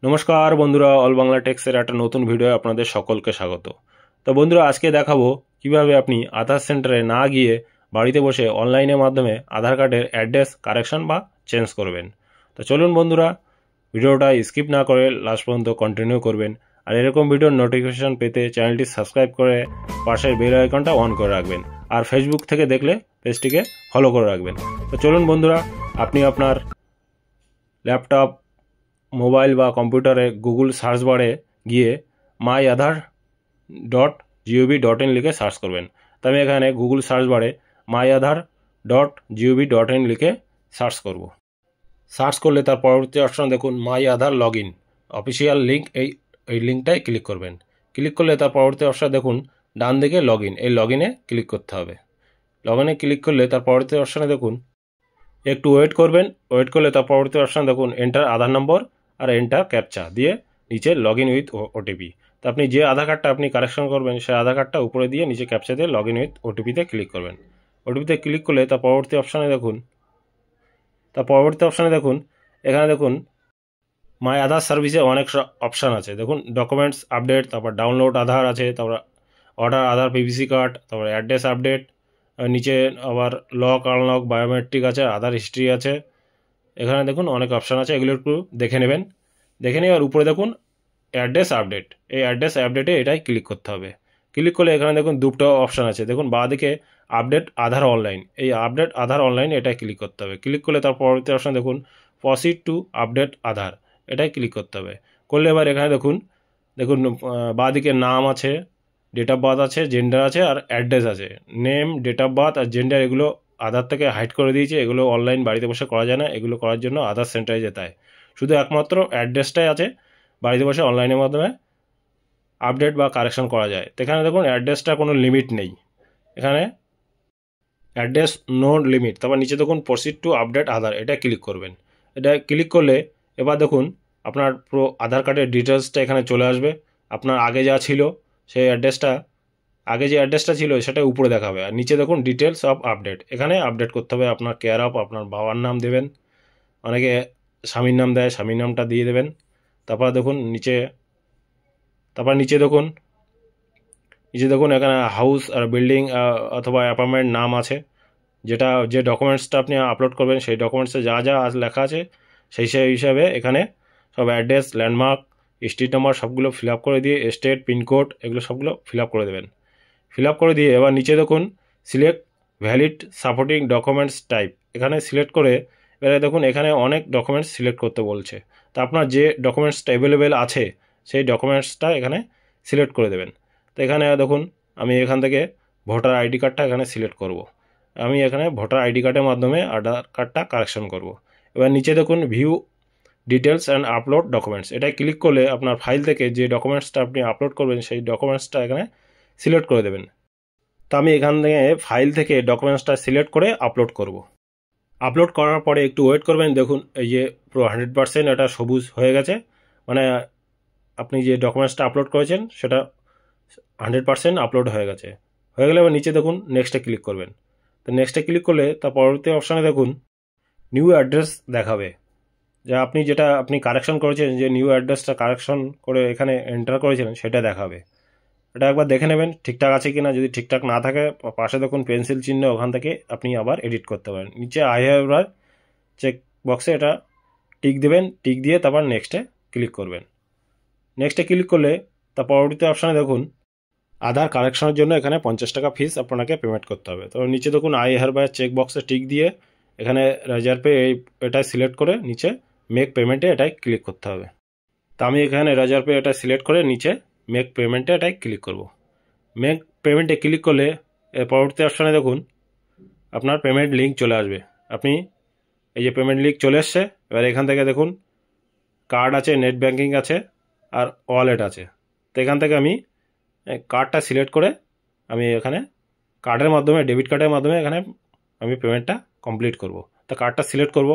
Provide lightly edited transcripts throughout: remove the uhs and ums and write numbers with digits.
নমস্কার বন্ধুরা, অল বাংলা টেক্সের একটা নতুন ভিডিও আপনাদের সকলকে স্বাগত। তো বন্ধুরা, আজকে দেখাবো কিভাবে আপনি আধার সেন্টারে না গিয়ে বাড়িতে বসে অনলাইনের মাধ্যমে আধার কার্ডের অ্যাড্রেস কারেকশন বা চেঞ্জ করবেন। তো চলুন বন্ধুরা, ভিডিওটা স্কিপ না করে লাস্ট পর্যন্ত কন্টিনিউ করবেন। আর এরকম ভিডিওর নোটিফিকেশন পেতে চ্যানেলটি সাবস্ক্রাইব করে পাশের বেল আইকনটা অন করে রাখবেন। আর ফেসবুক থেকে দেখলে পেজটিকে ফলো করে রাখবেন। তো চলুন বন্ধুরা, আপনি আপনার ল্যাপটপ, মোবাইল বা কম্পিউটারে গুগল সার্চ বারে গিয়ে myAadhar.gov.in লিখে সার্চ করবেন। তো আমি এখানে গুগল সার্চ বারে myAadhar.gov.in লিখে সার্চ করব। সার্চ করলে তার পরবর্তী অপশন দেখুন মাই আধার লগ ইন অফিসিয়াল লিঙ্ক, এই লিঙ্কটায় ক্লিক করবেন। ক্লিক করলে তার পরবর্তী অপশন দেখুন ডান দিকে লগ ইন, এই লগ ইনে ক্লিক করতে হবে। লগ ইনে ক্লিক করলে তার পরবর্তী অপশনে দেখুন একটু ওয়েট করবেন। ওয়েট করলে তার পরবর্তী অপশন দেখুন এন্টার আধার নম্বর আর এন্টার ক্যাপচা দিয়ে নিচে লগ ইন উইথ ওটিপি। তো আপনি যে আধার কার্ডটা আপনি কারেকশন করবেন সেই আধার কার্ডটা উপরে দিয়ে নিচে ক্যাপচা দিয়ে লগ ইন উইথ ওটিপিতে ক্লিক করবেন। ওটিপিতে ক্লিক করলে তার পরবর্তী অপশানে দেখুন এখানে দেখুন মাই আধার সার্ভিসে অনেক অপশান আছে। দেখুন ডকুমেন্টস আপডেট, তারপর ডাউনলোড আধার আছে, তারপর অর্ডার আধার পিভিসি কার্ড, তারপর অ্যাড্রেস আপডেট, নিচে আবার লক আনলক বায়োমেট্রিক আছে, আধার হিস্ট্রি আছে। এখানে দেখুন অনেক অপশান আছে, এগুলো একটু দেখে নেবেন। দেখে নিয়ে আর উপরে দেখুন অ্যাড্রেস আপডেট, এই অ্যাড্রেস আপডেটে এটাই ক্লিক করতে হবে। ক্লিক করলে এখানে দেখুন দুটো অপশান আছে। দেখুন বাঁদিকে আপডেট আধার অনলাইন, এই আপডেট আধার অনলাইন এটাই ক্লিক করতে হবে। ক্লিক করলে তার পরবর্তী অপশান দেখুন প্রসিড টু আপডেট আধার, এটাই ক্লিক করতে হবে। করলে এবার এখানে দেখুন বাঁদিকে নাম আছে, ডেট অফ বার্থ আছে, জেন্ডার আছে আর অ্যাড্রেস আছে। নেম, ডেট অফ বার্থ আর জেন্ডার এগুলো আধার থেকে হাইড করে দিয়েছে, এগুলো অনলাইন বাড়িতে বসে করা যায় না, এগুলো করার জন্য আধার সেন্টারে যেতে হয়। শুধু একমাত্র অ্যাড্রেসটাই আছে, বাড়িতে বসে অনলাইনের মাধ্যমে আপডেট বা কারেকশন করা যায়। তো এখানে দেখুন অ্যাড্রেসটা কোনো লিমিট নেই, এখানে অ্যাড্রেস নো লিমিট। তারপর নিচে দেখুন প্রসিড টু আপডেট আধার, এটা ক্লিক করবেন। এটা ক্লিক করলে এবার দেখুন আপনার পুরো আধার কার্ডের ডিটেলসটা এখানে চলে আসবে। আপনার আগে যা ছিল সেই অ্যাড্রেসটা, আগে যে অ্যাড্রেসটা ছিল সেটা উপরে দেখাবে। আর নিচে দেখুন ডিটেলস অফ আপডেট, এখানে আপডেট করতে হবে আপনার কেয়ার অফ, আপনার বাবার নাম দেবেন, অনেকে স্বামীর নাম দেয়, স্বামীর নামটা দিয়ে দেবেন। তারপর দেখুন নিচে দেখুন এখানে হাউস আর বিল্ডিং অথবা অ্যাপার্টমেন্ট নাম আছে। যে ডকুমেন্টসটা আপনি আপলোড করবেন সেই ডকুমেন্টসে যা যা লেখা আছে সেই হিসাবে এখানে সব অ্যাড্রেস, ল্যান্ডমার্ক, স্ট্রিট নাম্বার সবগুলো ফিল আপ করে দিয়ে স্টেট, পিনকোড এগুলো সবগুলো ফিল আপ করে দেবেন। ফিল আপ করে দিয়ে এবার নিচে দেখুন select valid supporting documents type, এখানে সিলেক্ট করে এবারে দেখুন এখানে অনেক ডকুমেন্টস সিলেক্ট করতে বলছে। তো আপনার যে ডকুমেন্টসটা অ্যাভেলেবেল আছে সেই ডকুমেন্টসটা এখানে সিলেক্ট করে দেবেন। তো এখানে দেখুন আমি এখান থেকে ভোটার আইডি কার্ডটা এখানে সিলেক্ট করব। আমি এখানে ভোটার আইডি কার্ডের মাধ্যমে আধার কার্ডটা কারেকশন করব। এবার নিচে দেখুন view details and upload documents, এটাই ক্লিক করলে আপনার ফাইল থেকে যে ডকুমেন্টসটা আপনি আপলোড করবেন সেই ডকুমেন্টসটা এখানে সিলেক্ট করে দেবেন। তো আমি এখান থেকে ফাইল থেকে ডকুমেন্টসটা সিলেক্ট করে আপলোড করব। আপলোড করার পরে একটু ওয়েট করবেন। দেখুন এই যে পুরো 100% এটা সবুজ হয়ে গেছে, মানে আপনি যে ডকুমেন্টসটা আপলোড করেছেন সেটা 100% আপলোড হয়ে গেছে। হয়ে গেলে এবার নিচে দেখুন নেক্সটে ক্লিক করবেন। তো নেক্সটে ক্লিক করলে তার পরবর্তী অপশানে দেখুন নিউ অ্যাড্রেস দেখাবে, যে যেটা আপনি কারেকশন করেছেন, যে নিউ অ্যাড্রেসটা কারেকশন করে এখানে এন্টার করেছিলেন সেটা দেখাবে। এটা একবার দেখে নেবেন ঠিকঠাক আছে কিনা। যদি ঠিকঠাক না থাকে পাশে দেখুন পেন্সিল চিহ্ন, ওখান থেকে আপনি আবার এডিট করতে পারেন। নিচে আই হ্যাভ চেক বক্সে এটা টিক দেবেন, টিক দিয়ে তারপর নেক্সটে ক্লিক করবেন। নেক্সটে ক্লিক করলে তার পরবর্তী অপশানে দেখুন আধার কারেকশনের জন্য এখানে 50 টাকা ফিস আপনাকে পেমেন্ট করতে হবে। তো নিচে দেখুন আই হ্যাভ চেক বক্সে টিক দিয়ে এখানে রেজার পে এটাই সিলেক্ট করে নিচে মেক পেমেন্টে এটাই ক্লিক করতে হবে। তো আমি এখানে রেজার পে এটা সিলেক্ট করে নিচে মেক পেমেন্টে এটাই ক্লিক করব। মেক পেমেন্টে ক্লিক করলে এর পরবর্তী অপশানে দেখুন আপনার পেমেন্ট লিঙ্ক চলে আসবে। আপনি এই যে পেমেন্ট লিঙ্ক চলে এসছে, এবার এখান থেকে দেখুন কার্ড আছে, নেট ব্যাঙ্কিং আছে আর ওয়ালেট আছে। তো এখান থেকে আমি কার্ডটা সিলেক্ট করে আমি এখানে কার্ডের মাধ্যমে, ডেবিট কার্ডের মাধ্যমে এখানে আমি পেমেন্টটা কমপ্লিট করব। তো কার্ডটা সিলেক্ট করব।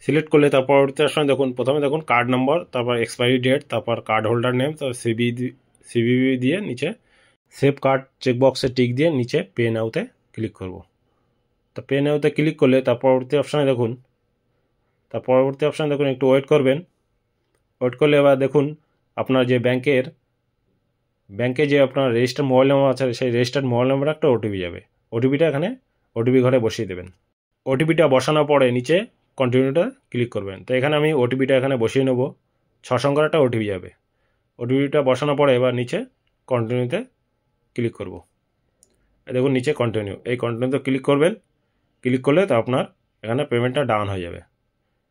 সিলেক্ট করলে তার পরবর্তী অপশানে দেখুন প্রথমে দেখুন কার্ড নম্বর, তারপর এক্সপায়ারি ডেট, তারপর কার্ড হোল্ডার নেম, তারপর সিভিভি দিয়ে নিচে সেভ কার্ড চেকবক্সে টিক দিয়ে নিচে পে নাওতে ক্লিক করব। তো পে নাওতে ক্লিক করলে তার পরবর্তী অপশানে দেখুন একটু ওয়েট করবেন। ওয়েট করলে এবার দেখুন আপনার যে ব্যাংকে যে আপনার রেজিস্টার্ড মোবাইল নাম্বার আছে সেই রেজিস্টার্ড মোবাইল নাম্বারে একটা ওটিপি যাবে। ওটিপিটা এখানে ওটিপি ঘরে বসিয়ে দেবেন। ওটিপিটা বসানোর পরে নিচে কন্টিনিউটা ক্লিক করবেন। তো এখানে আমি ওটিপিটা এখানে বসিয়ে নেব। 6 সংখ্যার একটা ওটিপি যাবে। ওটিপিটা বসানোর পরে এবার নিচে কন্টিনিউতে ক্লিক করব। দেখুন নিচে কন্টিনিউ, এই কন্টিনিউতে ক্লিক করবেন। ক্লিক করলে তো আপনার এখানে পেমেন্টটা ডাউন হয়ে যাবে।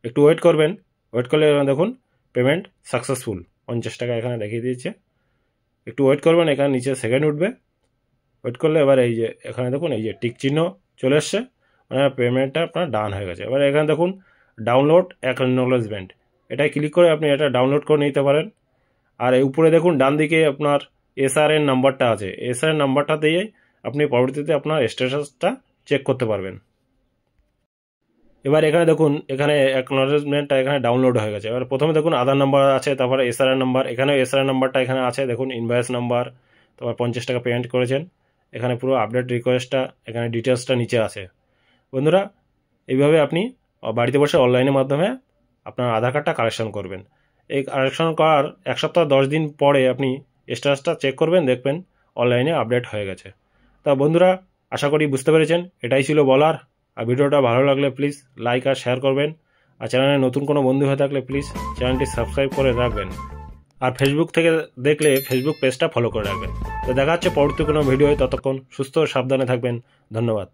একটু ওয়েট করবেন। ওয়েট করলে দেখুন পেমেন্ট সাকসেসফুল 50 টাকা এখানে দেখিয়ে দিয়েছে। একটু ওয়েট করবেন, এখানে নিচে সেকেন্ড উঠবে। ওয়েট করলে এবার এই যে এখানে দেখুন এই যে টিক চিহ্ন চলে এসছে, মানে পেমেন্টটা আপনার ডাউন হয়ে গেছে। এবার এখানে দেখুন ডাউনলোড অ্যাকনোলেজমেন্ট, এটাই ক্লিক করে আপনি এটা ডাউনলোড করে নিতে পারেন। আর এই উপরে দেখুন ডান দিকে আপনার এসআরএন নাম্বারটা আছে, এসআরএন নাম্বারটা দিয়ে আপনি পরবর্তীতে আপনার স্ট্যাটাসটা চেক করতে পারবেন। এবার এখানে দেখুন এখানে অ্যাকনোলেজমেন্টটা এখানে ডাউনলোড হয়ে গেছে। এবার প্রথমে দেখুন আধার নাম্বার আছে, তারপরে এসআরএন নাম্বার, এখানেও এসআরএন নাম্বারটা এখানে আছে। দেখুন ইনভয়েস নাম্বার, তারপর 50 টাকা পেমেন্ট করেছেন, এখানে পুরো আপডেট রিকোয়েস্টটা, এখানে ডিটেলসটা নিচে আছে। বন্ধুরা এইভাবে আপনি বাড়িতে বসে অনলাইনের মাধ্যমে আপনার আধার কার্ডটা কালেকশন করবেন। এই কালেকশন করার 1 সপ্তাহ 10 দিন পরে আপনি স্ট্যাটাসটা চেক করবেন, দেখবেন অনলাইনে আপডেট হয়ে গেছে। তা বন্ধুরা আশা করি বুঝতে পেরেছেন, এটাই ছিল বলার। আর ভিডিওটা ভালো লাগলে প্লিজ লাইক আর শেয়ার করবেন। আর চ্যানেলে নতুন কোনো বন্ধু হয়ে থাকলে প্লিজ চ্যানেলটি সাবস্ক্রাইব করে রাখবেন। আর ফেসবুক থেকে দেখলে ফেসবুক পেজটা ফলো করে রাখবেন। তো দেখা হচ্ছে পরবর্তী কোনো ভিডিওয়, ততক্ষণ সুস্থ ও সাবধানে থাকবেন। ধন্যবাদ।